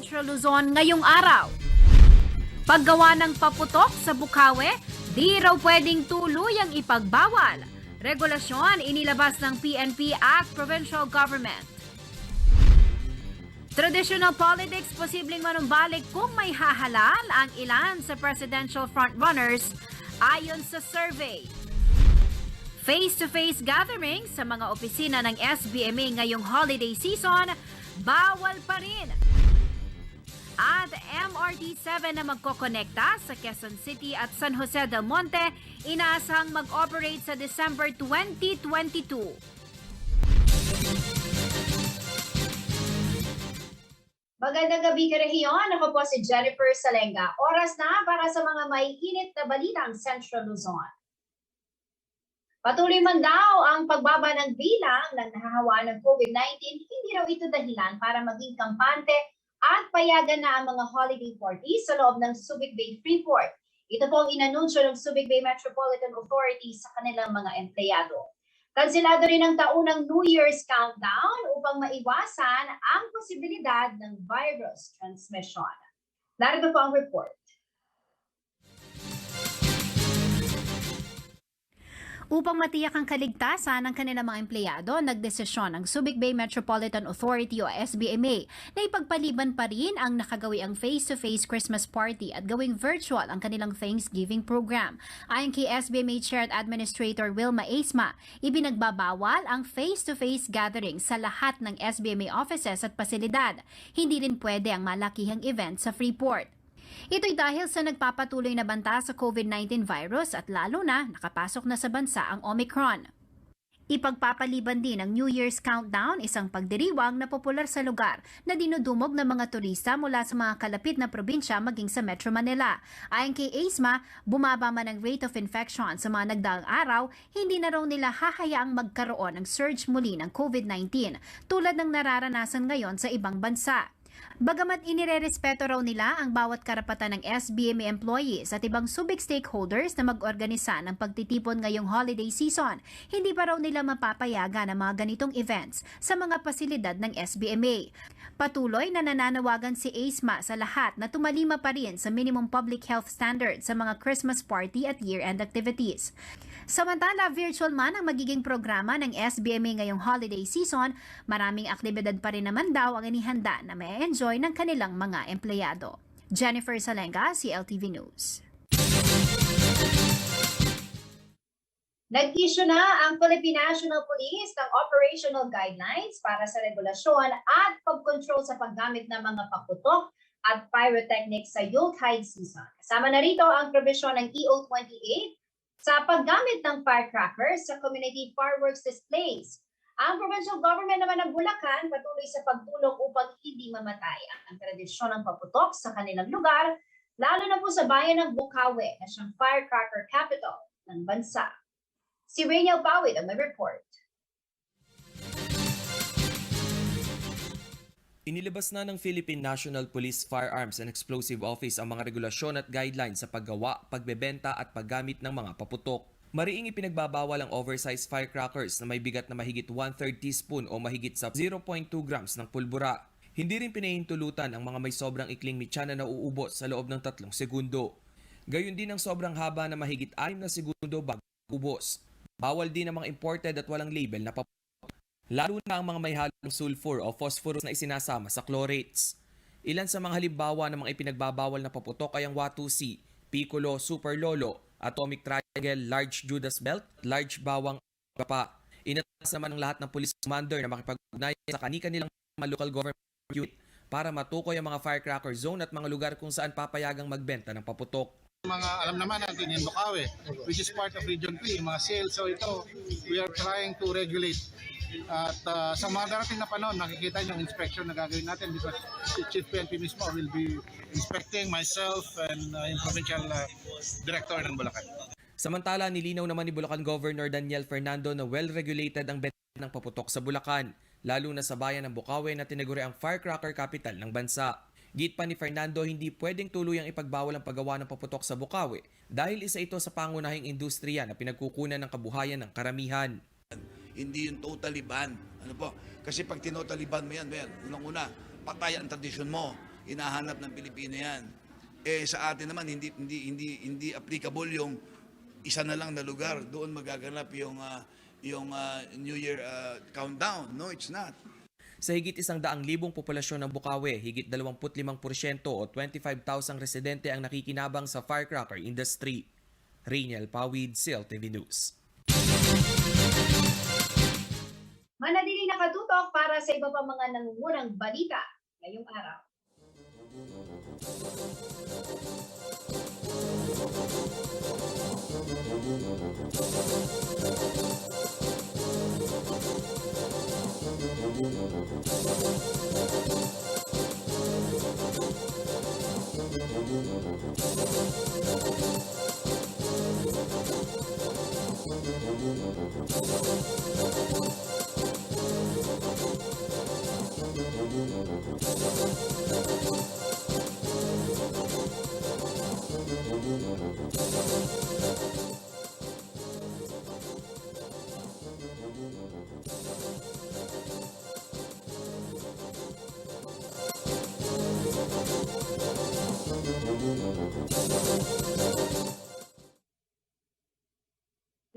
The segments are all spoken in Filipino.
Central Luzon ngayong araw. Paggawa ng paputok sa Bukawi, di raw pwedeng tuluyang ipagbawal. Regulasyon inilabas ng PNP Act Provincial Government. Traditional politics posibleng manumbalik kung may hahalal ang ilan sa presidential frontrunners ayon sa survey. Face-to-face gatherings sa mga opisina ng SBMA ngayong holiday season, bawal pa rin. At MRT-7 na magkokonekta sa Quezon City at San Jose del Monte, inaasahang mag-operate sa December 2022. Magandang gabi ka rehiyon. Ako po si Jennifer Salenga. Oras na para sa mga maiinit na balitang Central Luzon. Patuloy man daw ang pagbaba ng bilang ng nahahawa ng COVID-19, hindi raw ito dahilan para maging kampante at payagan na ang mga holiday parties sa loob ng Subic Bay Freeport. Ito po ang inanunsyo ng Subic Bay Metropolitan Authority sa kanilang mga empleyado. Kansilado rin ang taunang New Year's countdown upang maiwasan ang posibilidad ng virus transmission. Narito po ang report. Upang matiyak ang kaligtasan ng kanilang mga empleyado, nagdesisyon ang Subic Bay Metropolitan Authority o SBMA na ipagpaliban pa rin ang nakagawiang face-to-face Christmas party at gawing virtual ang kanilang Thanksgiving program. Ayon kay SBMA Chair at Administrator Wilma Aisma, ibinagbabawal ang face-to-face gathering sa lahat ng SBMA offices at pasilidad. Hindi rin pwede ang malakihang event sa Freeport. Ito'y dahil sa nagpapatuloy na banta sa COVID-19 virus at lalo na nakapasok na sa bansa ang Omicron. Ipagpapaliban din ang New Year's countdown, isang pagdiriwang na popular sa lugar na dinudumog ng mga turista mula sa mga kalapit na probinsya maging sa Metro Manila. Ayon kay Aisma, bumaba man ang rate of infection sa mga nagdaang araw, hindi na raw nila hahayaang magkaroon ng surge muli ng COVID-19 tulad ng nararanasan ngayon sa ibang bansa. Bagamat inirerespeto raw nila ang bawat karapatan ng SBMA employees at ibang Subic stakeholders na mag-organisa ng pagtitipon ngayong holiday season, hindi pa raw nila mapapayagan ang mga ganitong events sa mga pasilidad ng SBMA. Patuloy na nananawagan si Aisma sa lahat na tumalima pa rin sa minimum public health standards sa mga Christmas party at year-end activities. Samantala, virtual man ang magiging programa ng SBMA ngayong holiday season, maraming aktibidad pa rin naman daw ang inihanda na may enjoy ng kanilang mga empleyado. Jennifer Salenga, CLTV News. Nag-issue na ang Philippine National Police ng operational guidelines para sa regulasyon at pagkontrol sa paggamit ng mga paputok at pyrotechnics sa Yuletide season. Kasama na rito ang probisyon ng EO 28 sa paggamit ng firecrackers sa community fireworks displays. Ang provincial government naman ng Bulacan patuloy sa pagtulong upang hindi mamatay ang tradisyon ng paputok sa kanilang lugar, lalo na po sa bayan ng Bukawi na siyang firecracker capital ng bansa. Si Rainiel Pawid ang may report. Inilabas na ng Philippine National Police Firearms and Explosive Office ang mga regulasyon at guidelines sa paggawa, pagbebenta at paggamit ng mga paputok. Mariing ipinagbabawal ang oversized firecrackers na may bigat na mahigit 1/3 teaspoon o mahigit sa 0.2 grams ng pulbura. Hindi rin pinahintulutan ang mga may sobrang ikling mitya na nauubos sa loob ng 3 segundo. Gayun din ang sobrang haba na mahigit 6 na segundo bago ubos. Bawal din ang mga imported at walang label na paputok, lalo na ang mga may halong sulfur o phosphorus na isinasama sa chlorates. Ilan sa mga halimbawa ng mga ipinagbabawal na paputok ay ang Watusi, Piccolo, Super Lolo, Atomic Triangle, Large Judas Belt, Large Bawang pa. Inatas naman ng lahat ng police commander na makipag-ugnayan sa kani-kanilang mga local government unit para matukoy ang mga firecracker zone at mga lugar kung saan papayagang magbenta ng paputok. Mga alam naman natin yung Bukawi, which is part of Region 3, mga sales. So ito, we are trying to regulate. At sa mga darating na panahon, nakikita yung inspection na gagawin natin because si Chief PNP mismo will be inspecting myself and yung provincial director ng Bulacan. Samantala, nilinaw naman ni Bulacan Governor Daniel Fernando na well-regulated ang benta ng paputok sa Bulacan, lalo na sa bayan ng Bukawi na tinaguri ang firecracker capital ng bansa. Git pa ni Fernando, hindi pwedeng tuluyang ipagbawal ang paggawa ng paputok sa Bukawi dahil isa ito sa pangunahing industriya na pinagkukunan ng kabuhayan ng karamihan. Hindi yung totally ban. Ano po? Kasi pag tinotally ban mo yan, unang-una, patay ang tradisyon mo. Hinahanap ng Pilipino yan. Sa atin naman, hindi applicable yung isa na lang na lugar. Doon magaganap yung New Year countdown. No, it's not. Sa higit 100,000 populasyon ng Bukawi, higit 25% o 25,000 residente ang nakikinabang sa firecracker industry. Rainiel Pawid, CLTV News. Manatili nakatutok para sa iba pang mga nangungunang balita ngayong araw.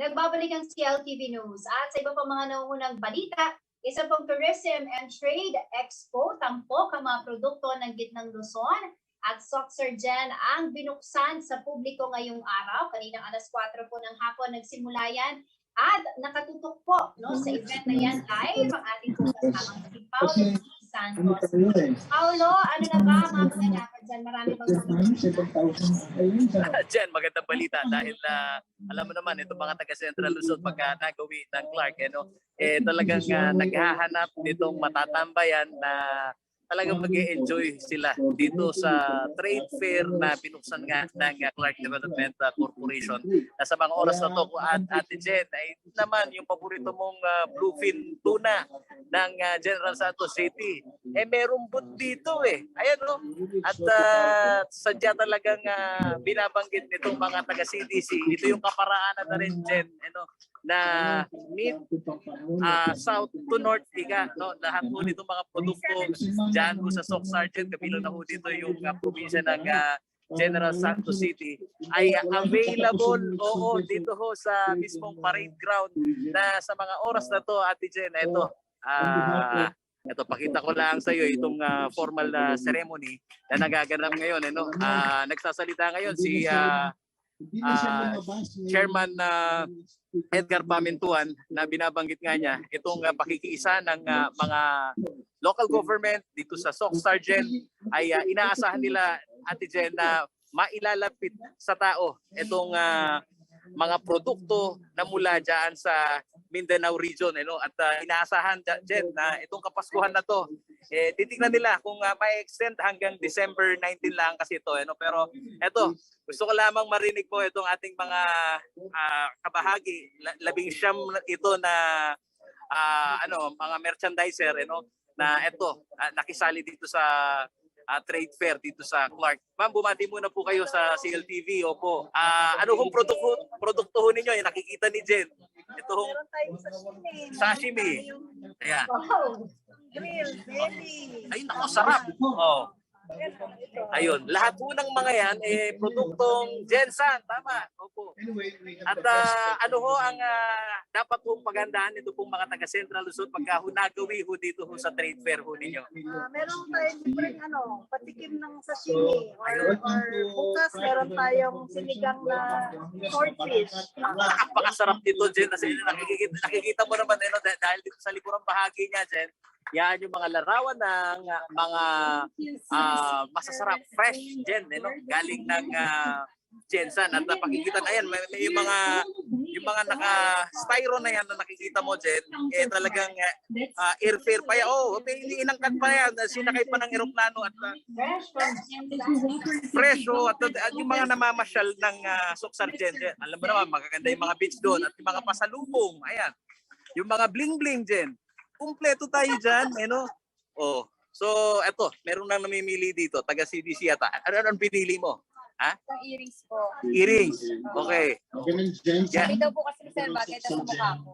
Nagbabalik ang CLTV News at sa iba pang mga nangungunang balita, isa pong Tourism and Trade Expo, tampok ang mga produkto ng Gitnang Luzon at Soxargen ang binuksan sa publiko ngayong araw. Kaninang alas 4 po ng hapon nagsimula yan at nakatutok po sa event na yan live ang ating po kasamang si Paulo P. Santos. Paulo, ano na ba mga dapat dyan? Marami bang Jen, magandang balita dahil alam mo naman, itong mga taga Central Luzon pagka nagawi ng Clark, talagang naghahanap nitong matatambayan na talagang mag-e-enjoy sila dito sa trade fair na binuksan nga ng Clark Development Corporation. Sa mga oras na to, at Ate Jen, ay naman yung paborito mong bluefin tuna ng General Santos City. Merong booth dito Ayan At sadya talagang binabanggit nitong mga taga CDC. Ito yung kaparaanan na rin, Jen, na mid south to north lahat po nitong mga produkto dyan po sa Soxargen, kabilang na po dito yung probinsya ng General Santos City ay available dito ho sa mismong parade ground na sa mga oras na to, Ate Jen. Ito, pakita ko lang sa iyo itong formal na ceremony na nagaganap ngayon. Nagsasalita ngayon si Chairman Edgar Pamintuan na binabanggit nga niya itong pakikiisa ng mga local government dito sa Soxargen ay inaasahan nila, Ate Jen, na mailalapit sa tao itong mga produkto na mula dyan sa Mindanao region. At inaasahan, Jen, na itong Kapaskuhan na to, titignan nila kung ma-extend hanggang December 19 lang kasi ito. Pero ito, gusto ko lamang marinig mo itong ating mga kabahagi. 19 ito na mga merchandiser na ito nakisali dito sa trade fair dito sa Clark. Ma'am, bumati muna po kayo sa CLTV. Opo. Ano hong produkto ho ninyo? Yung nakikita ni Jen. Ito hong meron tayong sashimi. Sashimi. Ayan. Grill, belly. Ay, naku, sarap. Ayun, lahat po ng mga yan produktong Gensan, tama. Opo. At ano ho ang dapat pong pagandaan nito pong mga taga Central Luzon pagka nagawi ho dito ho sa trade fair ho ninyo? Meron tayong libreng patikim ng sashimi or bukas meron tayong sinigang na swordfish. Napakasarap dito, Jen. Kasi nakikita mo naman dahil dito sa likurang bahagi niya, Jen. Yan yung mga larawan ng mga masasarap fresh, Jen, galing ng Gensan. At pakikita na yan, may yung mga naka-styro na yan na nakikita mo, Jen, talagang airfare pa yan. May inangkat pa yan, sinakay pa ng eroplano at fresh, at yung mga namamasyal ng Suksar, Jen. Alam mo naman, magaganda yung mga beach doon at yung mga pasalubong, ayan. Yung mga bling-bling, Jen. Kumpleto tayo dyan, So, eto, meron nang namimili dito, taga CDC ata. Ano ang pinili mo? Ha? Yung earrings po. Earrings. Okay. Sabi daw po kasi sir, bagay daw sa mukha ko.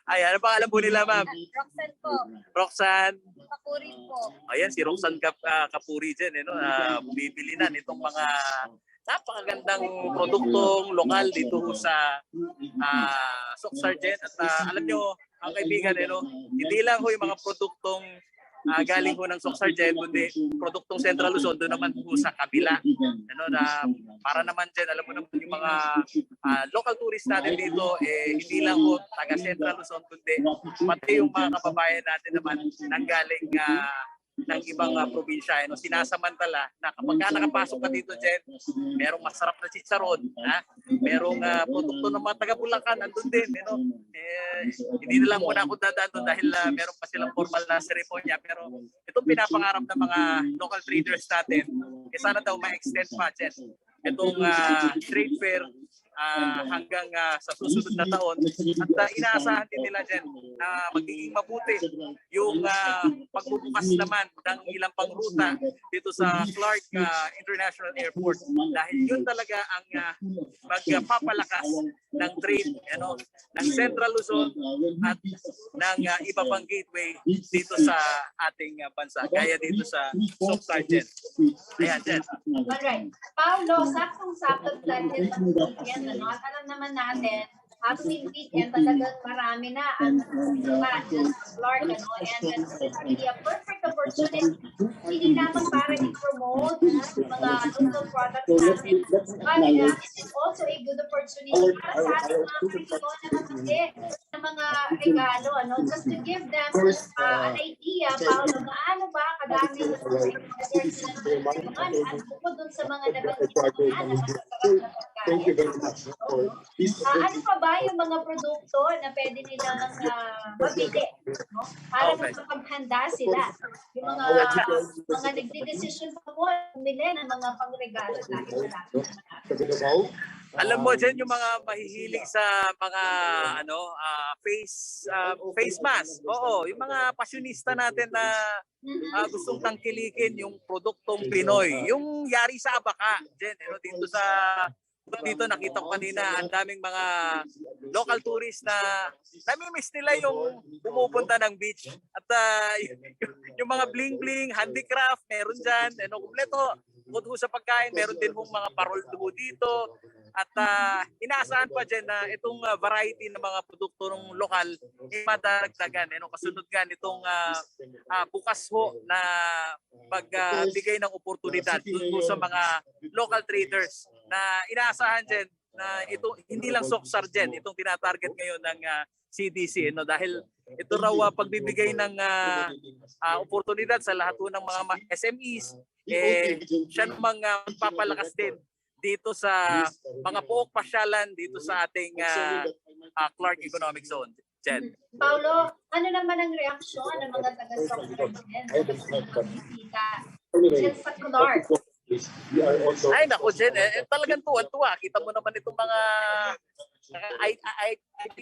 Ay, ano pa alam po nila, ma'am? Roxanne po. Roxanne. Pakurin po. Ayan, si Roxanne Kapuri dyan, bumibili na nitong mga napakagandang produktong lokal dito sa Suksar, Jen. At alam nyo, ang kaibigan, hindi lang ho yung mga produktong galing ho ng Suksar, Jen, kundi produktong Central Luzon, doon naman po sa kabila. Na para naman, Jen, alam mo naman yung mga local tourists natin dito, hindi lang ho taga Central Luzon, kundi pati yung mga kababayan natin naman nanggaling ng ibang probinsya, sinasamantala na kapag nakapasok ka dito, Jen, merong masarap na chicharon, merong produkto ng mga taga Bulacan, andun din, hindi na lang muna ako dadaan doon dahil meron pa silang formal na seremonya, pero itong pinapangarap ng mga local traders natin, sana daw ma-extend pa, Jen, itong trade fair hanggang sa susunod na taon at inaasahan din nila dyan na magiging mabuti yung pagbubukas naman ng ilang pang ruta dito sa Clark International Airport dahil yun talaga ang magpapalakas ng trade ng Central Luzon at ng iba pang gateway dito sa ating bansa gaya dito sa Suksar, Jen. Ayan, Jen. Alright. Paolo, saktong-sakto dahil yan, at alam naman natin, happy weekend talagang marami na ang Clark, and it's really a perfect opportunity hindi lamang para i-promote yung mga local products natin, but it is also a good opportunity para sa ating mga Pilipino na makasi ng mga regalo, just to give them an idea, Paolo, gaano ba kadami yung at bukod dun sa mga nabanggit na masasarap na pagkain. Ano pa ba yung mga produkto na pwede nilang mabili para magpapaghanda sila? Yung mga nagdidesisyon pa po bumili ng mga pangregalo dahil sa alam mo dyan yung mga mahihilig sa mga face mask. Oo, yung mga pasyonista natin na gustong tangkilikin yung produktong Pinoy. Yung yari sa Abaca, dyan, dito nakita ko kanina ang daming mga local tourists na namimiss nila yung pumupunta ng beach at yung mga bling bling handicraft meron dyan, kumpleto bukod ho sa pagkain meron din hong mga parol dito at inaasahan pa dyan na itong variety ng mga produkto ng lokal madagdagan. Kasunod nga nitong bukas ho na pagbigay ng oportunidad dun sa mga local traders na inaasahan dyan na ito hindi lang Suksar dyan, itong tinatarget ngayon ng CDC dahil ito raw pagbibigay ng oportunidad sa lahat ng mga SMEs siya namang magpapalakas din dito sa mga pook pasyalan dito sa ating Clark Economic Zone. Jen. Paulo, ano naman ang reaksyon ng mga taga-Suksar dyan sa Clark? Ay naku, Jen, talagang tuwa-tuwa. Kita mo naman itong mga IT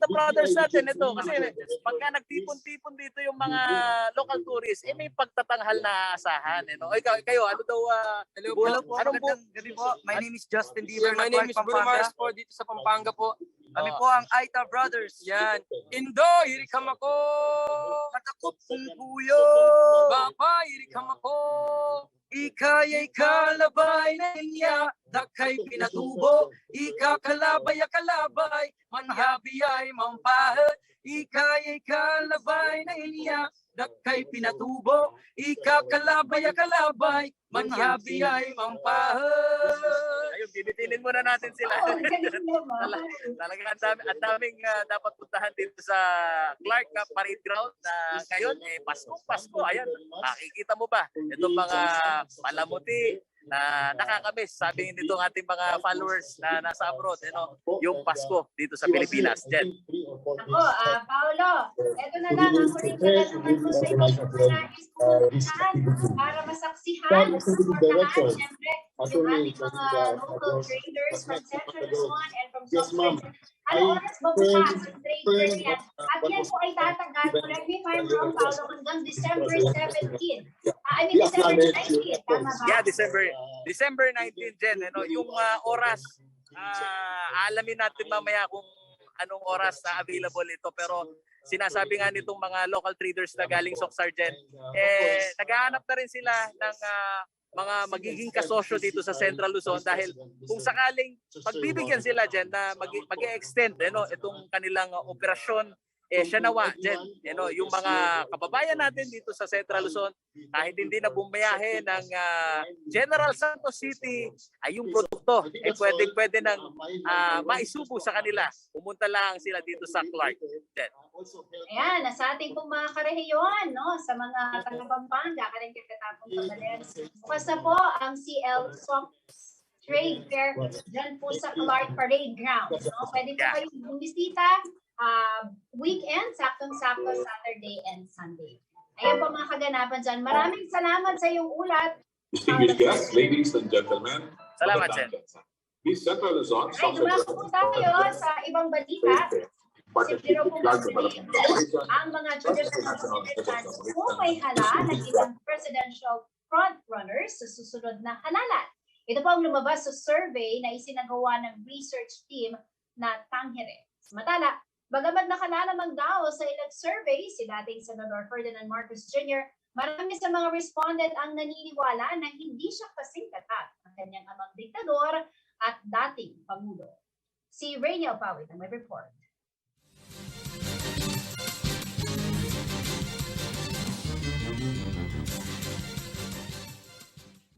brothers natin ito. Kasi pagka nagtipon-tipon dito yung mga local tourists, may pagtatanghal na asahan. Kayo, ano daw? Hello po. Anong gabi po? My name is Justin Bieber. My name is Bruno Mars po dito sa Pampanga po. Kami po ang Aita Brothers. Yan. Indo, hirikam ako. Katakot kong puyo. Baba, hirikam ako. Ika'y kalabay na inya, dakay pinatubo. Ika kalabay, manhabi ay mampahat. Ika'y kalabay na inya, dakay pinatubo. Ika kalabay, manhabi ay mampahat. Ayun, bibitinin muna natin sila. Oh, galing naman. Talaga ang daming dapat puntahan dito sa Clark Parade Ground na ngayon Pasko. Ayan, makikita mo ba itong mga palamuti na nakakamiss, sabi nitong ating mga followers na nasa abroad, yung Pasko dito sa Pilipinas. Jen. Ako, Paolo, eto na lang ang kurikula naman ko sa ibang nais pumuntahan para masaksihan, supportahan, syempre, yung ating mga local traders from Central Luzon and from South. Ano oras ba bukas ang trade fair yan? At yan po ay tatagal, correct me if I'm wrong, Paolo, hanggang December 17. December 19, tama ba? Yeah, December 19, Jen. Yung oras, alamin natin mamaya kung anong oras na available ito. Pero sinasabi nga nitong mga local traders na galing Soc Sargent, naghahanap na rin sila ng mga magiging kasosyo dito sa Central Luzon dahil kung sakaling pagbibigyan sila dyan na mag-extend itong kanilang operasyon, siya nawa dyan. Yung mga kababayan natin dito sa Central Luzon, kahit hindi na bumiyahe ng General Santos City, ay yung produkto pwede nang maisubo sa kanila. Pumunta lang sila dito sa Clark. Dyan. Ayan, nasa ating pong mga karehiyon, sa mga taga-Pampanga, karing kakatapong kabalen. Bukas na po ang CL Soc Trade Fair dyan po sa Clark Parade Ground. Pwede po kayong bumisita weekend, saktong-sakto Saturday and Sunday. Ayan po mga kaganapan dyan. Maraming salamat sa iyong ulat. Distinguished guests, ladies and gentlemen. Salamat, Jen. This Central Luzon. Ay, dumako po tayo sa ibang balita. Simple rin po ang mga traditional citizens kung may hala ng ilang presidential frontrunners sa susunod na halalan. Ito po ang lumabas sa survey na isinagawa ng research team na Tangere. Samantala, bagamat nakalalamang daw sa ilang survey si dating Senador Ferdinand Marcos Jr., marami sa mga respondent ang naniniwala na hindi siya kasing tatat ang kanyang amang diktador at dating Pangulo. Si Rainiel Pawit ang may report.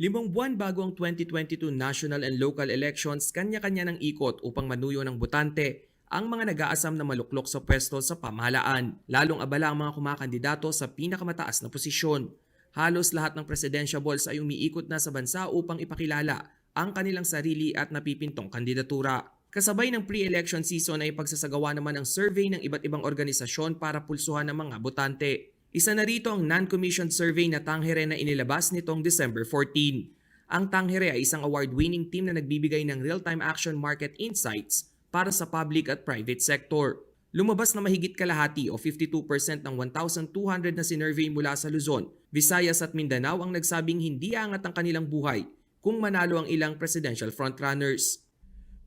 Limang buwan bago ang 2022 national and local elections, kanya-kanya ng ikot upang manuyo ng botante ang mga nag-aasam na maluklok sa pwesto sa pamahalaan. Lalong abala ang mga kumakandidato sa pinakamataas na posisyon. Halos lahat ng presidentiables ay umiikot na sa bansa upang ipakilala ang kanilang sarili at napipintong kandidatura. Kasabay ng pre-election season ay pagsasagawa naman ng survey ng iba't ibang organisasyon para pulsuhan ng mga botante. Isa na rito ang non-commissioned survey na Tangere na inilabas nitong December 14. Ang Tangere ay isang award-winning team na nagbibigay ng real-time action market insights para sa public at private sector. Lumabas na mahigit kalahati o 52% ng 1,200 na sinurvey mula sa Luzon, Visayas at Mindanao ang nagsabing hindi angat ang kanilang buhay kung manalo ang ilang presidential frontrunners.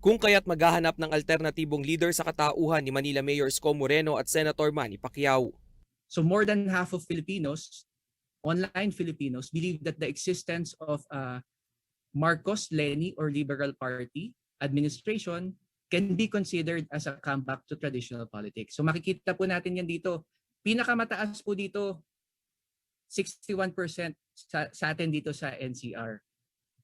Kung kaya't maghahanap ng alternatibong leader sa katauhan ni Manila Mayor Isko Moreno at Senator Manny Pacquiao. So more than half of Filipinos, online Filipinos, believe that the existence of a Marcos, Leni, or Liberal Party administration can be considered as a comeback to traditional politics. So makikita po natin yan dito. Pinakamataas po dito, 61% sa atin dito sa NCR.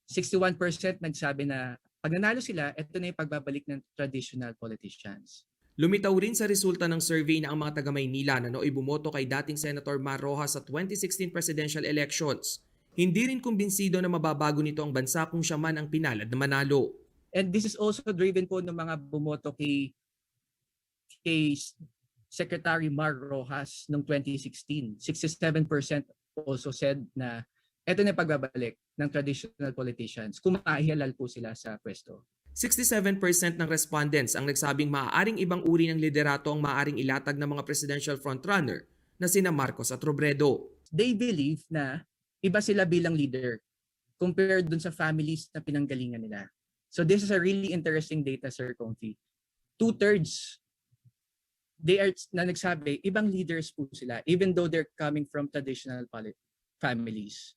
61% nagsabi na pag nanalo sila, ito na yung pagbabalik ng traditional politicians. Lumitaw rin sa resulta ng survey na ang mga taga-Maynila na nooy bumoto kay dating Senator Mar Rojas sa 2016 presidential elections. Hindi rin kumbinsido na mababago nito ang bansa kung siya man ang pinalad na manalo. And this is also driven po ng mga bumoto kay Secretary Mar Rojas noong 2016. 67% also said na ito na pagbabalik ng traditional politicians kung maihalal po sila sa pwesto. 67% ng respondents ang nagsabing maaaring ibang uri ng liderato ang maaaring ilatag ng mga presidential frontrunner na sina Marcos at Robredo. They believe na iba sila bilang leader compared dun sa families na pinanggalingan nila. So this is a really interesting data, Sir Confi. 2/3 na nagsabi, ibang leaders po sila, even though they're coming from traditional families.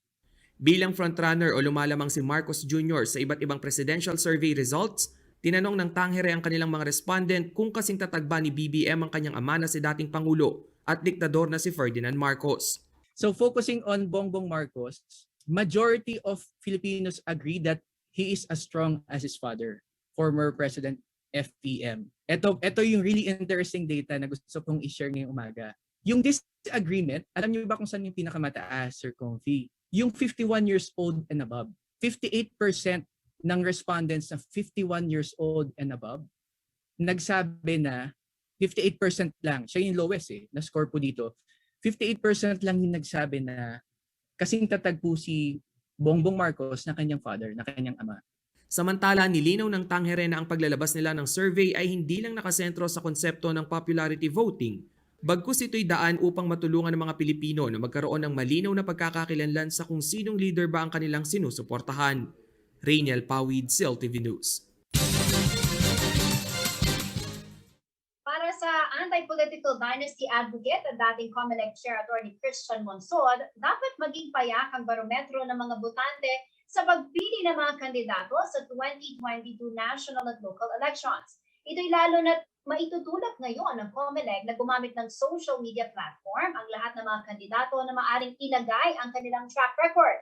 Bilang frontrunner o lumalamang si Marcos Jr. sa iba't ibang presidential survey results, tinanong ng Tangere ang kanilang mga respondent kung kasing tatag ba ni BBM ang kanyang ama na si dating Pangulo at diktador na si Ferdinand Marcos. So focusing on Bongbong Marcos, majority of Filipinos agree that he is as strong as his father, former President FPM. Ito yung really interesting data na gusto kong i-share ngayong umaga. Yung disagreement, alam niyo ba kung saan yung pinakamataas, Sir Confi? Yung 51 years old and above. 58% ng respondents na 51 years old and above, nagsabi na 58% lang. Siya yung lowest na score po dito. 58% lang yung nagsabi na kasing tatag po si Bongbong Marcos na kanyang father, na kanyang ama. Samantala, nilinaw ng Tangere na ang paglalabas nila ng survey ay hindi lang nakasentro sa konsepto ng popularity voting, bagkus ito'y daan upang matulungan ng mga Pilipino na magkaroon ng malinaw na pagkakakilanlan sa kung sinong leader ba ang kanilang sinusuportahan. Rainiel Pawid, CLTV News. Para sa anti-political dynasty advocate at dating COMELEC Chair Attorney Christian Monsod, dapat maging payak ang barometro ng mga botante sa pagpili ng mga kandidato sa 2022 national at local elections. Ito'y lalo na maitutulak ngayon ng COMELEC na gumamit ng social media platform ang lahat ng mga kandidato na maaring ilagay ang kanilang track record.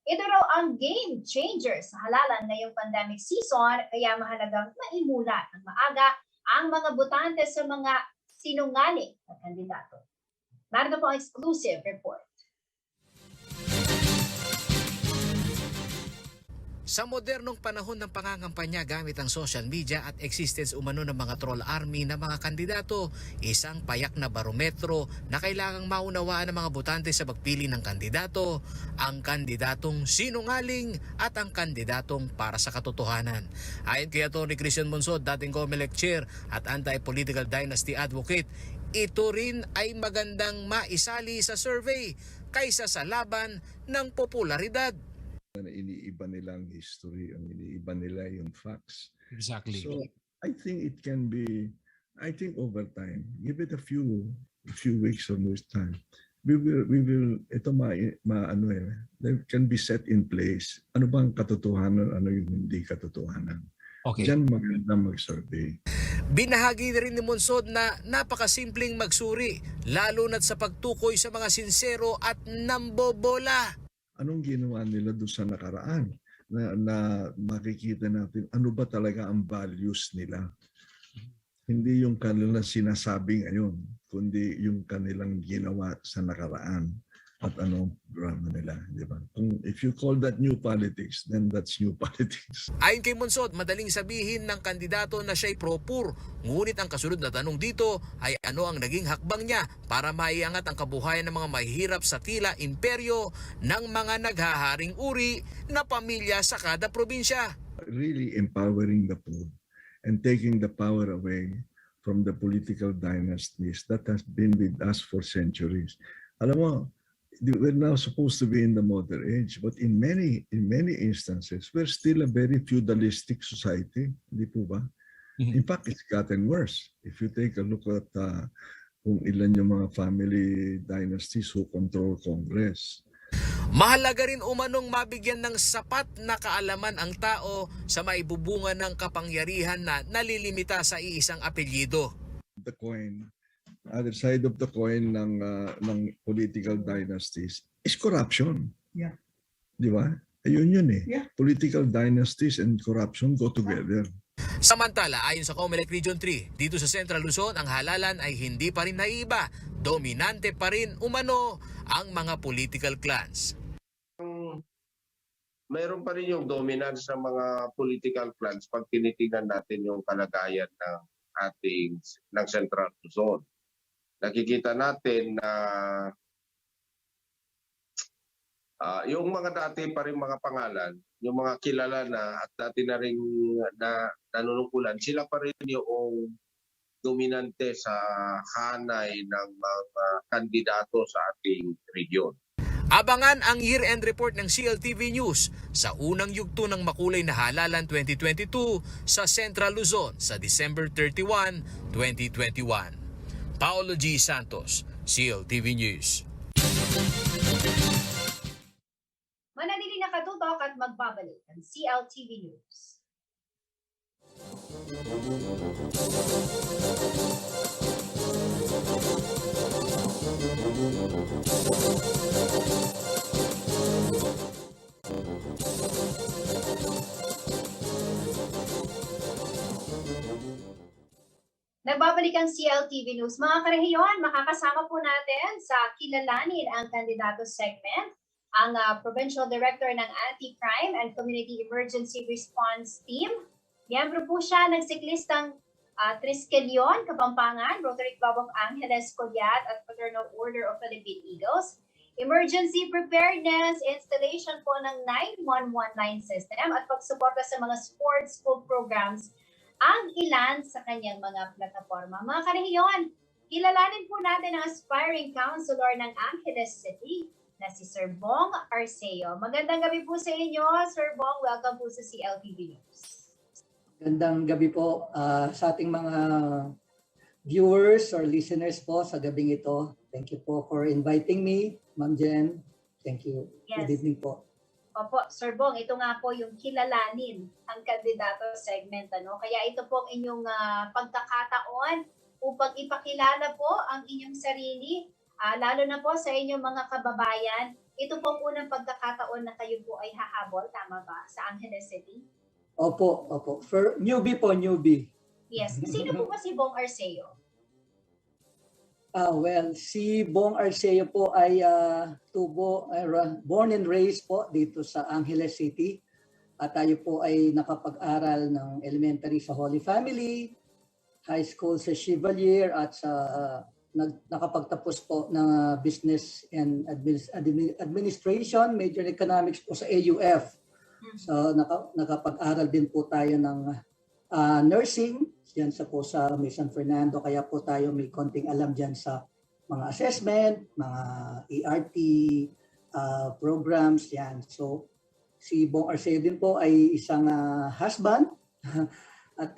Ito raw ang game changer sa halalan ngayong pandemic season, kaya mahalagang maimulat ng maaga ang mga botante sa mga sinungaling na kandidato. Narito po ang exclusive report. Sa modernong panahon ng pangangampanya gamit ang social media at existence umano ng mga troll army na mga kandidato, isang payak na barometro na kailangang maunawaan ng mga botante sa pagpili ng kandidato, ang kandidatong sinungaling at ang kandidatong para sa katotohanan. Ayon kay Atty. Christian Monsod, dating COMELEC Chair at anti-political dynasty advocate, ito rin ay magandang maisali sa survey kaysa sa laban ng popularidad. Iniiba nila ang history, ang iniiba nila yung facts. Exactly. So I think it can be, I think over time, give it a few weeks or more time, we will ito they can be set in place. Ano bang katotohanan, ano yung hindi katotohanan. Okay. Diyan maganda mag-survey. Binahagi rin ni Monsod na napakasimpleng magsuri, lalo na't sa pagtukoy sa mga sinsero at nambobola. Anong ginawa nila doon sa nakaraan na makikita natin ano ba talaga ang values nila. Hindi yung kanilang sinasabi ngayon, kundi yung kanilang ginawa sa nakaraan at anong drama nila, di ba? If you call that new politics, then that's new politics. Ayon kay Monsod, madaling sabihin ng kandidato na siya'y pro-poor. Ngunit ang kasunod na tanong dito ay ano ang naging hakbang niya para maiangat ang kabuhayan ng mga mahihirap sa tila imperyo ng mga naghaharing uri na pamilya sa kada probinsya. Really empowering the poor and taking the power away from the political dynasties that has been with us for centuries. Alam mo, we're now supposed to be in the modern age, but in many instances, we're still a very feudalistic society, hindi po ba? In fact, it's gotten worse. If you take a look at kung ilan yung mga family dynasties who control Congress. Mahalaga rin umanong mabigyan ng sapat na kaalaman ang tao sa maibubunga ng kapangyarihan na nalilimita sa iisang apelyido. The coin, other side of the coin ng political dynasties is corruption. Yeah. Di ba? Ayun yun eh. Yeah. Political dynasties and corruption go together. Samantala, ayon sa COMELEC Region 3, dito sa Central Luzon, ang halalan ay hindi pa rin naiiba. Dominante pa rin umano ang mga political clans. Mayroon pa rin yung dominance ng mga political clans pag tinitingnan natin yung kalagayan ng Central Luzon. Nakikita natin na yung mga dati pa rin mga pangalan, yung mga kilala na at dati na rin na nanunungkulan, sila pa rin yung dominante sa hanay ng mga kandidato sa ating region. Abangan ang year-end report ng CLTV News sa unang yugto ng Makulay na Halalan 2022 sa Central Luzon sa December 31, 2021. Paolo G. Santos, CLTV News. Manatili nakatutok at magbabalik ang CLTV News. Nagbabalik ang CLTV News. Mga karehiyon, makakasama po natin sa Kilalanin ang Kandidato segment, ang Provincial Director ng Anti-Crime and Community Emergency Response Team. Miyembro po siya ng siklistang Triskelion, Kapampangan, Rotary Club of Angeles, Colyat at Fraternal Order of Philippine Eagles. Emergency preparedness, installation po ng 9119 system at pagsuporta sa mga sports school programs ang ilan sa kanyang mga plataforma. Mga karehiyon, kilalanin po natin ang aspiring councilor ng Angeles City na si Sir Bong Arceo. Magandang gabi po sa inyo, Sir Bong. Welcome po sa CLTV News. Magandang gabi po sa ating mga viewers or listeners po sa gabing ito. Thank you po for inviting me, Ma'am Jen. Thank you. Yes. Good evening po. Opo, Sir Bong, ito nga po yung kilalanin ang kandidato segment. Kaya ito po ang inyong pagkakataon upang ipakilala po ang inyong sarili, lalo na po sa inyong mga kababayan. Ito po ang unang pagkakataon na kayo po ay hahabol, tama ba, sa Angeles City? Opo. For newbie po, newbie. Yes. Sino po ba si Bong Arceo? Well, si Bong Arceo po ay born and raised po dito sa Angeles City. At tayo po ay nakapag-aral ng elementary sa Holy Family, high school sa Chevalier at sa nakapagtapos po ng business and administration, major in economics po sa AUF. So nakapag-aral din po tayo ng nursing diyan sa may San Fernando, kaya po tayo may konting alam diyan sa mga assessment, mga ERT programs yan. So si Bong Arceo din po ay isang husband at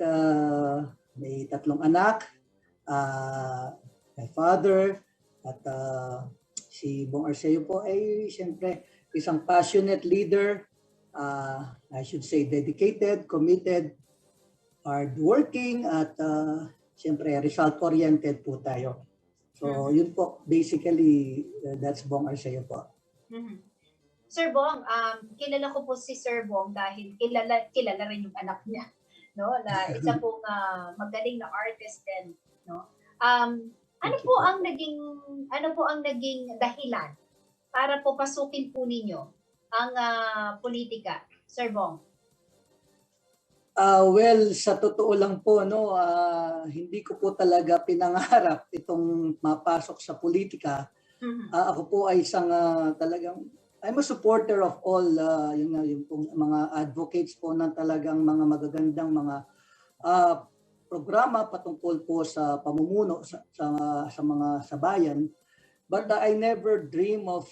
may 3 anak, may father, at si Bong Arceo po ay siyempre isang passionate leader, I should say dedicated, committed, hardworking, at siyempre result-oriented po tayo. So yun po, basically, that's Bong Arceo po. Sir Bong, kilala ko po si Sir Bong dahil kilala rin yung anak niya, no? Na isa pong magaling na artist din, no? Ano po ang naging dahilan para po pasukin po ninyo ang politika, Sir Bong? Well, sa totoo lang po, hindi ko po talaga pinangarap itong mapasok sa politika. Ako po ay isang I'm a supporter of all yung mga advocates po ng talagang mga magagandang mga programa patungkol po sa pamumuno sa bayan. But I never dream of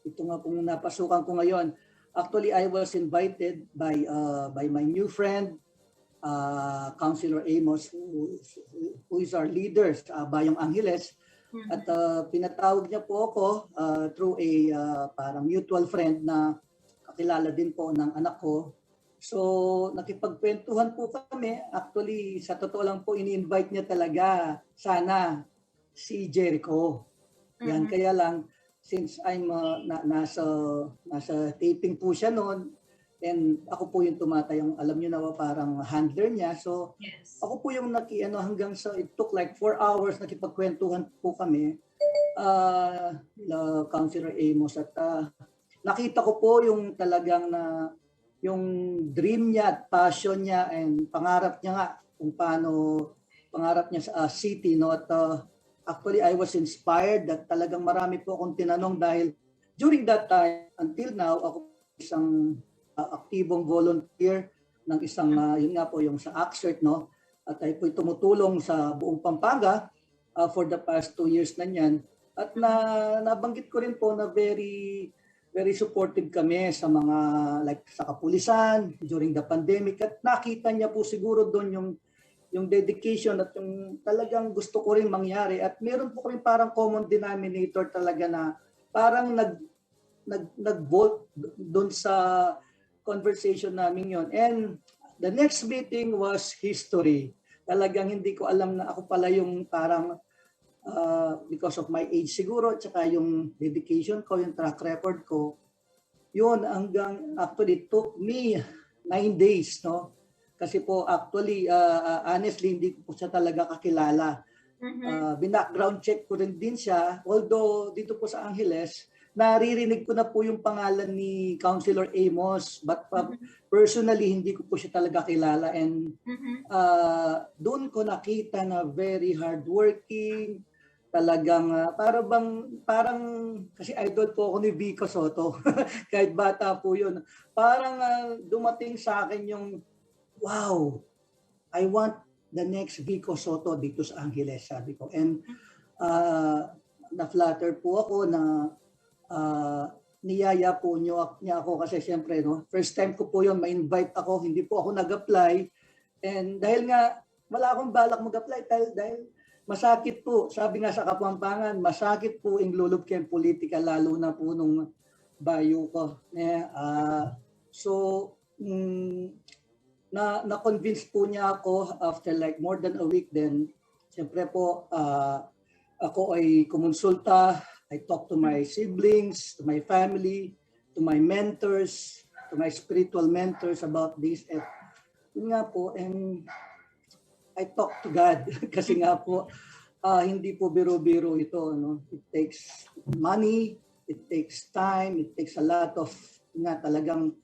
ito nga pong napasukan ko ngayon. Actually, I was invited by my new friend, Councilor Amos, who is our leader sa Bayong Angeles. At pinatawag niya po ako through a parang mutual friend na kakilala din po ng anak ko. So nakipagkwentuhan po kami. Actually, sa totoo lang po, ini-invite niya talaga sana si Jericho. Yan, kaya lang, since I'm nasa taping po siya noon, and ako po yung tumatayong, alam niyo na parang handler niya. So ako po yung hanggang sa it took like 4 hours nakipagkwentuhan po kami, Councilor Amos, at nakita ko po yung talagang yung dream niya at passion niya and pangarap niya nga kung paano pangarap niya sa city, no? At actually, I was inspired that talagang marami po akong tinanong dahil during that time, until now, ako isang aktibong volunteer ng isang, yun nga po, yung sa ACCERT, no? At ay po'y tumutulong sa buong Pampanga for the past 2 years na niyan. At nabanggit ko rin po na very supportive kami sa mga like sa kapulisan during the pandemic, at nakita niya po siguro doon yung dedication at yung talagang gusto ko rin mangyari, at meron po kami parang common denominator talaga na parang nag-vote doon sa conversation namin yon. And the next meeting was history. Talagang hindi ko alam na ako pala yung parang because of my age siguro, at saka yung dedication ko, yung track record ko, yun hanggang actually took me 9 days, no? Kasi po actually, honestly, hindi ko po siya talaga kakilala. Binackground check ko rin din siya, although dito po sa Angeles, naririnig ko na po yung pangalan ni Councilor Amos, but personally, hindi ko po siya talaga kilala. And doon ko nakita na very hardworking, talagang parang kasi idol po ako ni Vico Soto kahit bata po yun. Parang dumating sa akin yung wow, I want the next Vico Soto dito sa Angeles, sabi ko. And na-flatter po ako na niyaya po niya ako kasi siyempre, no, first time ko po yun, ma-invite ako, hindi po ako nag-apply. And dahil nga wala akong balak mag-apply dahil masakit po, sabi nga sa Kapampangan, masakit po ang lulubkin politika, lalo na po nung bayo ko. So, na-convince po niya ako after like more than a week. Then, siyempre po, ako ay kumonsulta. I talk to my siblings, to my family, to my mentors, to my spiritual mentors about this. And yun nga po, and I talk to God kasi nga po, hindi po biro-biro ito. No? It takes money, it takes time, it takes a lot of, talagang,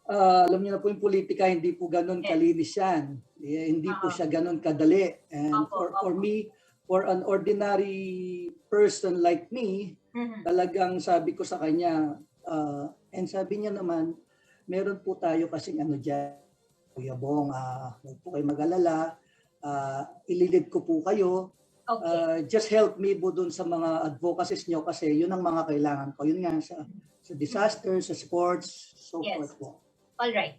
alam niyo na po yung politika, hindi po ganun kalinis yan. Hindi po siya ganun kadali. And for me, for an ordinary person like me, talagang sabi ko sa kanya, and sabi niya naman, meron po tayo kasing dyan, Kuya Bong, huwag po kayo mag-alala, ililid ko po kayo. Just help me po dun sa mga advocacies nyo kasi yun ang mga kailangan ko. Yun nga sa disaster, sa sports, so forth po. Alright.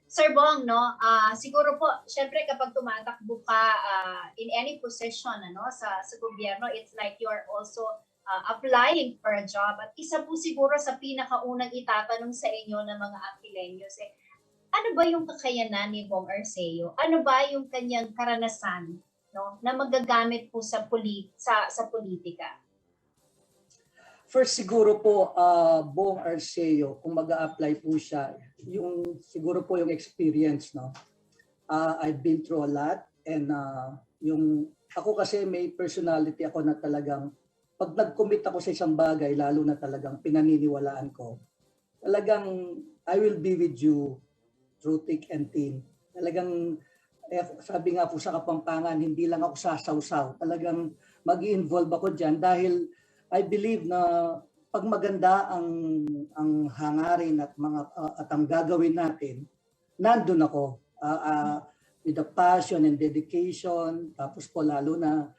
Sir Bong, no, siguro po, syempre kapag tumatakbo ka in any position sa gobyerno, it's like you are also applying for a job. At isa po siguro sa pinakaunang itatanong sa inyo ng mga Angeleños, ano ba yung kakayanan ni Bong Arceo? Ano ba yung kanyang karanasan, no, na magagamit po sa politika? First siguro po, Bong Arceo, kung mag-a-apply po siya, yung siguro po yung experience, no. I've been through a lot, and yung ako kasi may personality ako na talagang pag nag-commit ako sa isang bagay, lalo na talagang pinaniniwalaan ko, talagang I will be with you through thick and thin. Talagang sabi nga po sa Kapampangan, hindi lang ako sasawsaw. Talagang mag-i-involve ako diyan dahil I believe na pag maganda ang hangarin at ang gagawin natin, nandun ako with the passion and dedication. Tapos po lalo na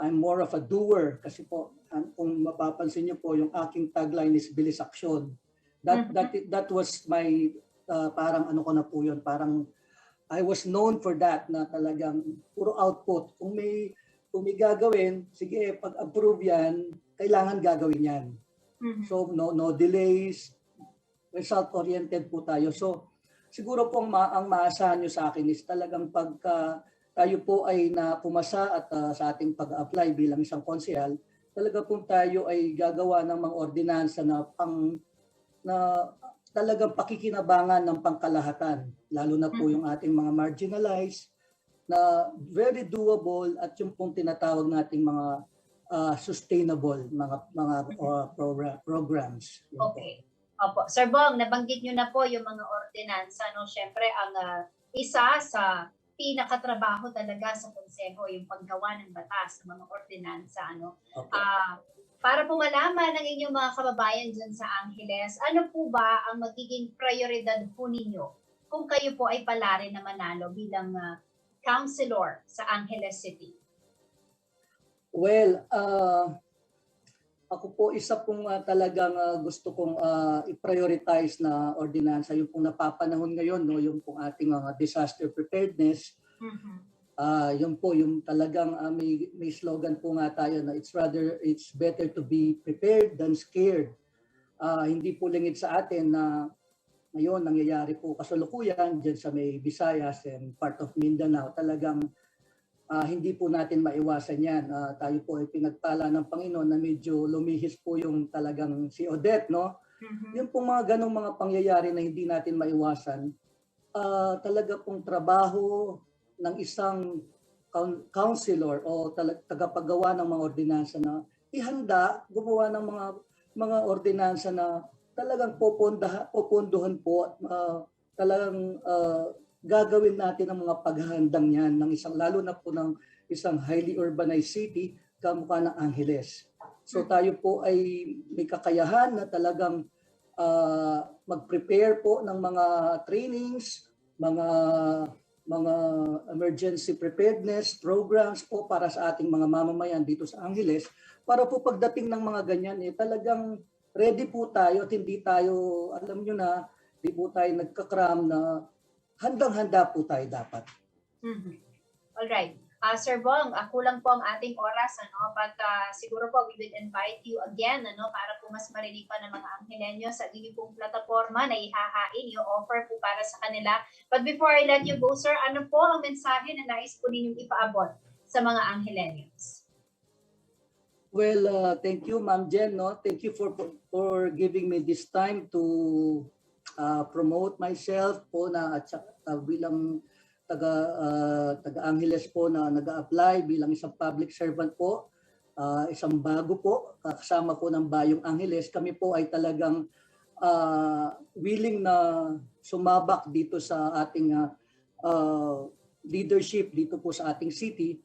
I'm more of a doer kasi po kung mapapansin niyo po yung aking tagline is bilis aksyon. That was my parang ko na po yun, parang I was known for that, na talagang puro output. Kung may gagawin, sige, pag-approve yan, kailangan gagawin yan. So no delays, result-oriented po tayo. So siguro po ang maasahan nyo sa akin is talagang pagka tayo po ay pumasa at sa ating pag-apply bilang isang konsehal, talaga po tayo ay gagawa ng mga ordinansa na talagang pakikinabangan ng pangkalahatan, lalo na po yung ating mga marginalized, na very doable, at yung pong tinatawag nating mga sustainable mga programs. Okay. Opo. Sir Bong, nabanggit nyo na po yung mga ordinansa. No? Siyempre, ang isa sa pinakatrabaho talaga sa konseho, yung paggawa ng batas, ng mga ordinansa. Okay. Para po malaman ng inyong mga kababayan dyan sa Angeles, ano po ba ang magiging prioridad po ninyo kung kayo po ay palarin na manalo bilang councilor sa Angeles City? Well, ako po isa pong talagang gusto kong i-prioritize na ordinansa yung pong napapanahon ngayon, no, yung pong ating disaster preparedness. Yun po yung talagang may slogan po nga tayo na it's better to be prepared than scared. Hindi po lingid sa atin na ngayon nangyayari po kasalukuyan dyan sa may Visayas and part of Mindanao. Talagang hindi po natin maiwasan yan. Tayo po ay pinagpala ng Panginoon na medyo lumihis po yung talagang si Odette, no? Yung pong mga ganong mga pangyayari na hindi natin maiwasan, talaga pong trabaho ng isang counselor o tagapagawa ng mga ordinansa na ihanda, gumawa ng mga ordinansa na talagang popondohan po at talagang gagawin natin ang mga paghahandang yan ng isang, lalo na po ng isang highly urbanized city kamukha ng Angeles. So tayo po ay may kakayahan na talagang mag-prepare po ng mga trainings, mga emergency preparedness programs po para sa ating mga mamamayan dito sa Angeles para po pagdating ng mga ganyan talagang ready po tayo at hindi tayo, alam nyo na, hindi po tayo nagkakram na handang-handa po tayo dapat. Alright. Sir Bong, kulang po ang ating oras, but siguro po we will invite you again para po mas marinig pa ng mga Anghelenyo sa inyo pong plataforma na ihahain, yung offer po para sa kanila. But before I let you go, sir, ano po ang mensahe na nais po ninyong ipaabot sa mga Anghelenyos? Well, thank you, Ma'am Jen. No? Thank you for giving me this time to promote myself po na at bilang taga-Angeles po na nag-a-apply bilang isang public servant po, isang bago po, kasama po ng Bayong Angeles. Kami po ay talagang willing na sumabak dito sa ating leadership dito po sa ating city.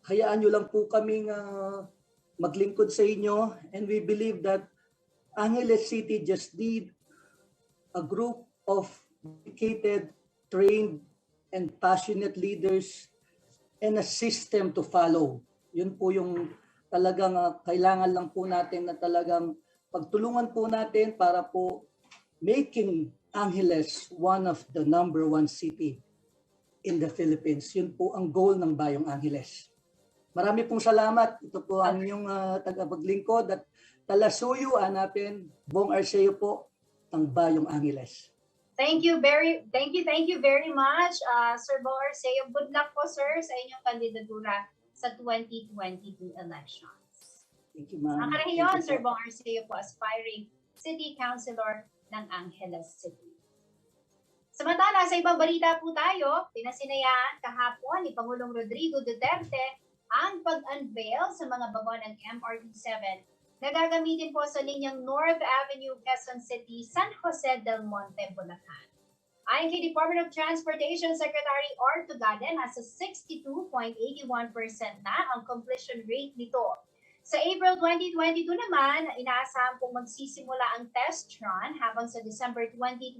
Hayaan nyo lang po kaming maglingkod sa inyo, and we believe that Angeles City just need a group of dedicated, trained, and passionate leaders and a system to follow. Yun po yung talagang kailangan lang po natin na talagang pagtulungan po natin para po making Angeles one of the #1 city in the Philippines. Yun po ang goal ng Bayong Angeles. Marami pong salamat. Ito po ang inyong tagapaglingkod at talasuyo hanapin, Bong Arceo po ng Bayong Angeles. Thank you very much, Sir Bong Arceo. Good luck po, sir, sa inyong kandidatura sa 2022 elections. Thank you, ma'am. Ang karahiyon, Sir Bong Arceo po, aspiring City Councilor ng Angeles City. Samantala, sa ibang balita po tayo, pinasinayaan kahapon ni Pangulong Rodrigo Duterte ang pag-unveil sa mga bago ng MRT-7 na gagamitin po sa linyang North Avenue, Quezon City, San Jose del Monte, Bulacan. Ayon kay Department of Transportation Secretary Art Tugade, nasa 62.81% na ang completion rate nito. Sa April 2022 naman, inaasahan pong magsisimula ang test run habang sa December 2022,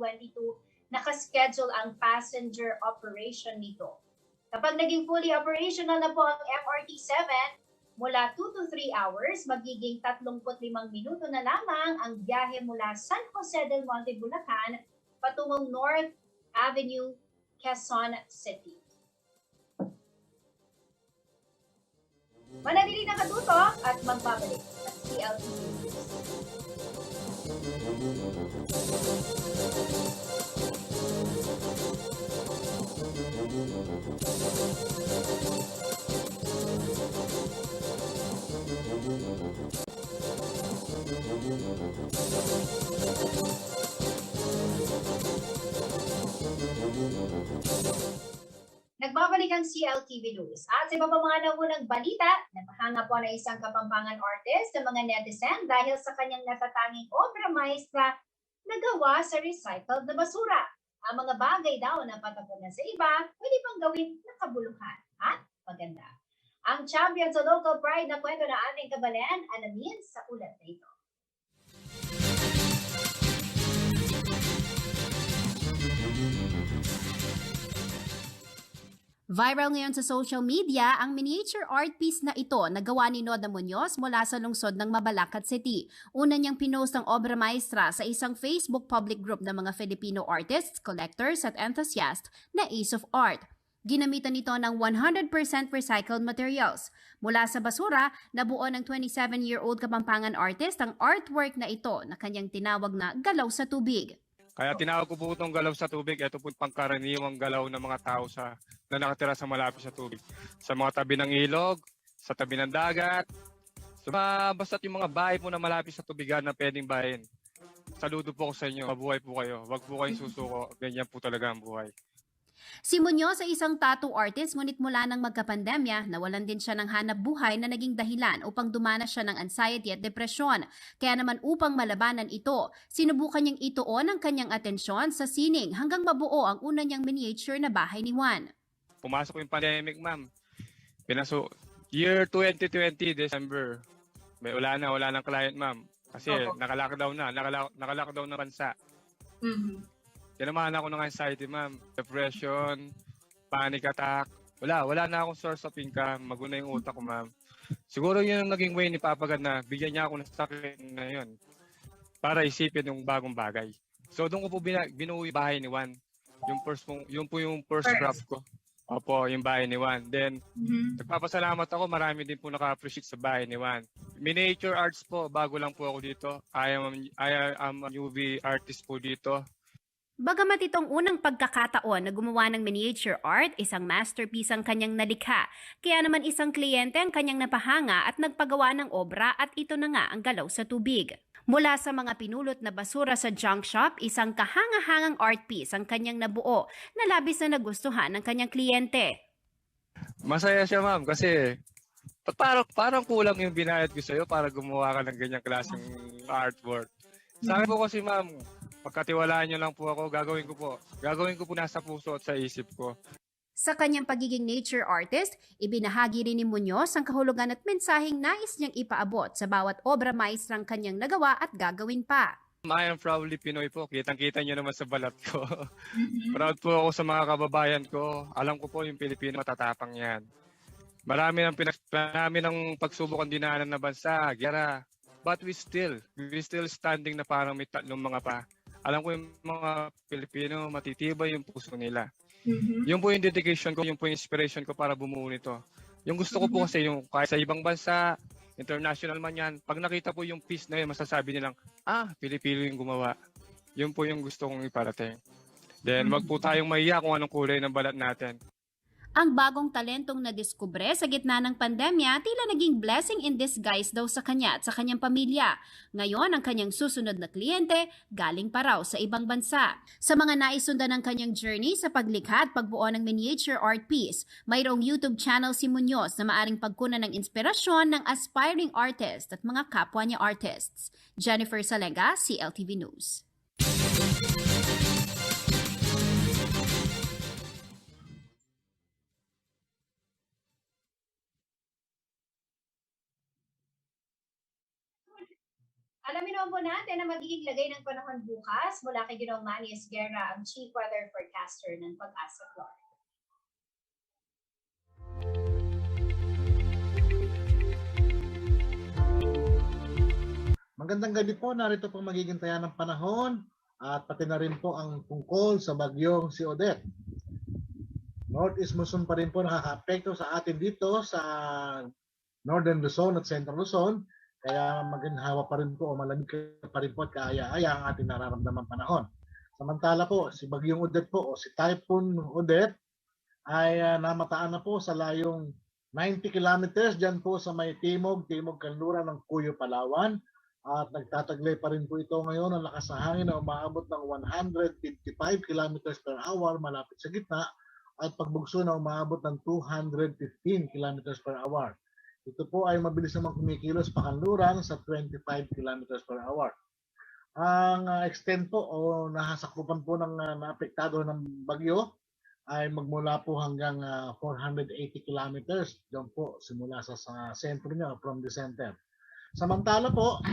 nakaschedule ang passenger operation nito. Kapag naging fully operational na po ang MRT-7, mula 2 to 3 hours, magiging 35 minuto na lamang ang biyahe mula San Jose del Monte, Bulacan, patungong North Avenue, Quezon City. Manatili nakatutok at magbabalik ang CLTV News. Nagbabalik ang CLTV News. At sa iba pa mga naunang balita, napahanga po na isang Kapampangan artist sa mga netizen dahil sa kanyang natatanging obra maestra na gawa sa recycled na basura. Ang mga bagay daw na patapon na sa iba, pwede pang gawin na kabuluhan at maganda. Ang champion sa local pride na kwento na ating kabalen, alamin sa ulat na ito. Viral ngayon sa social media ang miniature art piece na ito na gawa ni Noda Muñoz mula sa lungsod ng Mabalacat City. Una niyang pinost ang obra maestra sa isang Facebook public group ng mga Filipino artists, collectors at enthusiasts na Ace of Art. Ginamitan ito ng 100% recycled materials. Mula sa basura, nabuo ng 27-year-old Kapampangan artist ang artwork na ito na kanyang tinawag na Galaw sa Tubig. Kaya tinawag ko po itong galaw sa tubig. Ito po pangkaraniwang galaw ng mga tao na nakatira sa malapit sa tubig. Sa mga tabi ng ilog, sa tabi ng dagat, basta't yung mga bahay po na malapit sa tubigan na pwedeng bahin. Saludo po ko sa inyo. Mabuhay po kayo. Huwag po kayong susuko. Ganyan po talaga ang buhay. Si Muñoz ay isang tattoo artist ngunit mula nang magkapandemya, nawalan din siya ng hanap buhay na naging dahilan upang dumanas siya ng anxiety at depresyon. Kaya naman upang malabanan ito, sinubukan niyang ituon ang kanyang atensyon sa sining hanggang mabuo ang una niyang miniature na bahay ni Juan. Pumasok yung pandemic, ma'am. Year 2020, December. Wala nang client, ma'am. Kasi naka-lockdown na. Naka-lockdown na bansa. Tinamahan ako ng anxiety, ma'am. Depression, panic attack. Wala na akong source of income. Maguna yung utak ko, ma'am. Siguro yun ang naging way ni Papa God na bigyan niya ako ng sakit na yun para isipin yung bagong bagay. So doon ko po binuo yung bahay ni Juan. Yung first draft ko. Opo, yung bahay ni Juan. Then, nagpapasalamat ako. Marami din po naka-appreciate sa bahay ni Juan. Miniature arts po. Bago lang po ako dito. I am a UV artist po dito. Bagamat itong unang pagkakataon na gumawa ng miniature art, isang masterpiece ang kanyang nalikha. Kaya naman isang kliyente ang kanyang napahanga at nagpagawa ng obra at ito na nga ang Galaw sa Tubig. Mula sa mga pinulot na basura sa junk shop, isang kahanga-hangang art piece ang kanyang nabuo na labis na nagustuhan ng kanyang kliyente. Masaya siya, ma'am, kasi parang kulang yung binayad ko sa'yo para gumawa ka ng ganyang klaseng artwork. Sa akin po kasi, ma'am, pagkatiwalaan niyo lang po ako, gagawin ko po nasa puso at sa isip ko. Sa kanyang pagiging nature artist, ibinahagi rin ni Muñoz ang kahulugan at mensaheng nais niyang ipaabot sa bawat obra maestrang kanyang nagawa at gagawin pa. I am proudly Pinoy po. Kitang-kita niyo naman sa balat ko. Proud po ako sa mga kababayan ko. Alam ko po yung Pilipino matatapang yan. Marami ng pagsubok ang dinaanan na bansa, gera. But we still standing na parang may tatlong mga pa. Alam ko yung mga Pilipino, matitibay yung puso nila. Yung po yung dedication ko, yung po yung inspiration ko para bumuo nito. Yung gusto ko po kasi yung kahit sa ibang bansa, international man yan, pag nakita po yung piece na yun, masasabi nilang, Pilipino yung gumawa. Yun po yung gusto kong iparating. Then wag po tayong mahiya kung anong kulay ng balat natin. Ang bagong talentong nadiskubre sa gitna ng pandemya tila naging blessing in disguise daw sa kanya at sa kanyang pamilya. Ngayon, ang kanyang susunod na kliyente galing pa raw sa ibang bansa. Sa mga naisundan ng kanyang journey sa paglikha at pagbuo ng miniature art piece, mayroong YouTube channel si Muñoz na maaring pagkunan ng inspirasyon ng aspiring artist at mga kapwa niya artists. Jennifer Salega, CLTV News. Alamin naman po natin ang magiging lagay ng panahon bukas mula kay Ginoong Manny Esguerra, ang Chief Weather Forecaster ng Pag-asa Florida. Magandang gabi po, narito po magiging taya ng panahon at pati na rin po ang tungkol sa bagyong si Odette. Northeast monsoon pa rin po nakaka-apekto sa atin dito sa Northern Luzon at Central Luzon. Kaya maginhawa pa rin po o malamig pa rin po at kaaya-aya ang ating nararamdaman panahon. Samantala po, si Bagyong Odette po o si Typhoon Odette ay namataan na po sa layong 90 kilometers dyan po sa may timog kanluran ng Cuyo, Palawan. At nagtataglay pa rin po ito ngayon ang lakas ng hangin na umaabot ng 155 kilometers per hour malapit sa gitna at pagbugso na umaabot ng 215 kilometers per hour. Ito po ay mabilis namang kumikilos pakanluran sa 25 km per hour. Ang extent po o nasasakupan po ng naapektado ng bagyo ay magmula po hanggang 480 kilometers. Diyan po simula sa sentro niya from the center. Samantala po,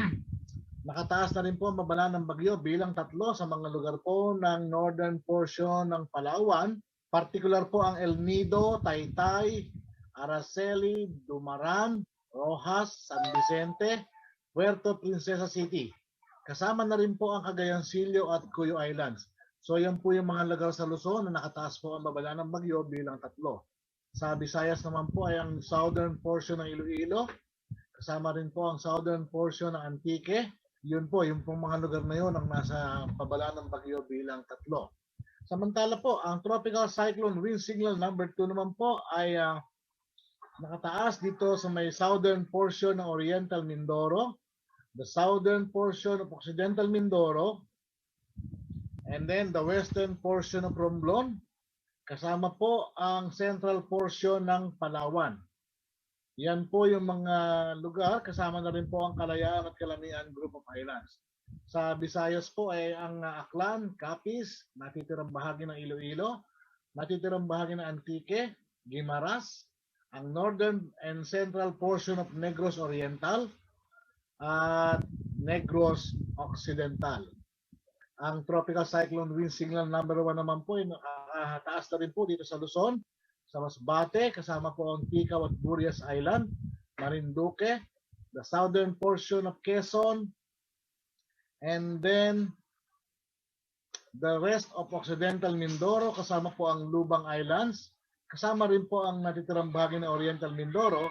nakataas na rin po ang babala ng bagyo bilang 3 sa mga lugar po ng northern portion ng Palawan Particular po ang El Nido, Taytay, Araceli, Dumaran, Rojas, San Vicente, Puerto Princesa City. Kasama na rin po ang Cagayancillo at Cuyo Islands. So yan po yung mga lugar sa Luzon na nakataas po ang babala ng bagyo bilang 3. Sa Visayas naman po ay ang southern portion ng Iloilo. Kasama rin po ang southern portion ng Antique. Yun po, yung pong mga lugar na yun ang nasa babala ng bagyo bilang 3. Samantala po, ang Tropical Cyclone Wind Signal number 2 naman po ay nakataas dito sa may southern portion ng Oriental Mindoro, the southern portion of Occidental Mindoro, and then the western portion of Romblon, kasama po ang central portion ng Palawan. Yan po yung mga lugar, kasama na rin po ang Kalayaan at Kalamian Group of Islands. Sa Visayas po ay ang Aklan, Capiz, natitirang bahagi ng Iloilo, natitirang bahagi ng Antique, Guimaras, ang northern and central portion of Negros Oriental at Negros Occidental. Ang Tropical Cyclone Wind Signal number 1 naman po ay taas na rin po dito sa Luzon, sa Masbate, kasama po ang Ticao at Burias Island, Marinduque, the southern portion of Quezon, and then the rest of Occidental Mindoro, kasama po ang Lubang Islands, kasama rin po ang natitirang bahagi ng Oriental Mindoro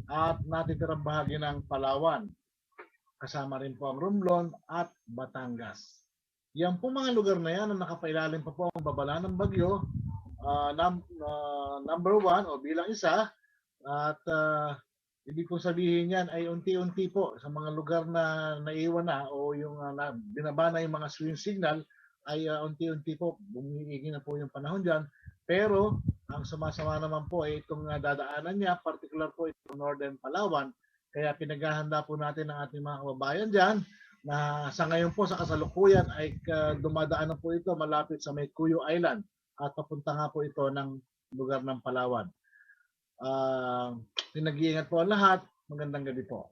at natitirang bahagi ng Palawan. Kasama rin po ang Romblon at Batangas. Yan po mga lugar na yan na nakapailalim pa po ang babala ng bagyo, number 1 o bilang isa, at ibig kong sabihin yan ay unti-unti po sa mga lugar na naiwan na o yung binabana yung mga swing signal ay unti-unti po bumigiging na po yung panahon dyan. Pero ang sumasama naman po ay itong dadaanan niya, particular po itong Northern Palawan. Kaya pinaghahanda po natin ang ating mga kababayan dyan na sa ngayon po sa kasalukuyan ay dumadaan na po ito malapit sa may Cuyo Island at papunta nga po ito ng lugar ng Palawan. Pinag-iingat po ang lahat. Magandang gabi po.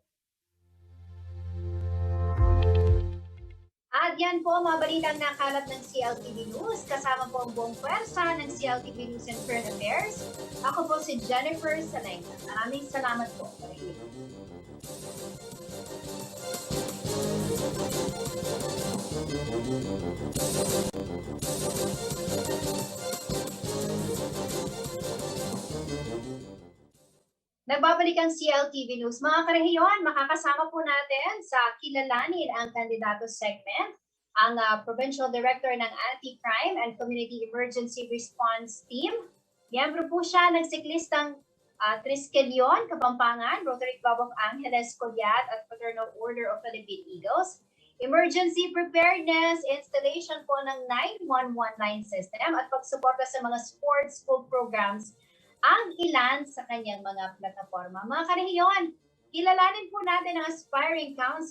At yan po ang mga balitang nakalat ng CLTV News. Kasama po ang buong pwersa ng CLTV News and Current Affairs. Ako po si Jennifer Salenga. Maraming salamat po. Nagbabalik ang CLTV News. Mga karehiyon, makakasama po natin sa Kilalanin ang Kandidato segment, ang Provincial Director ng Anti-Crime and Community Emergency Response Team. Miyembro po siya ng siklistang Triskelion, Kapampangan, Rotary Club of Angeles, Colyat at Fraternal Order of Philippine Eagles. Emergency preparedness, installation po ng 9119 system at pagsuporta sa mga sports school programs ang ilan sa kanyang mga plataforma. Mga karehiyon, kilalanin po natin ang aspiring council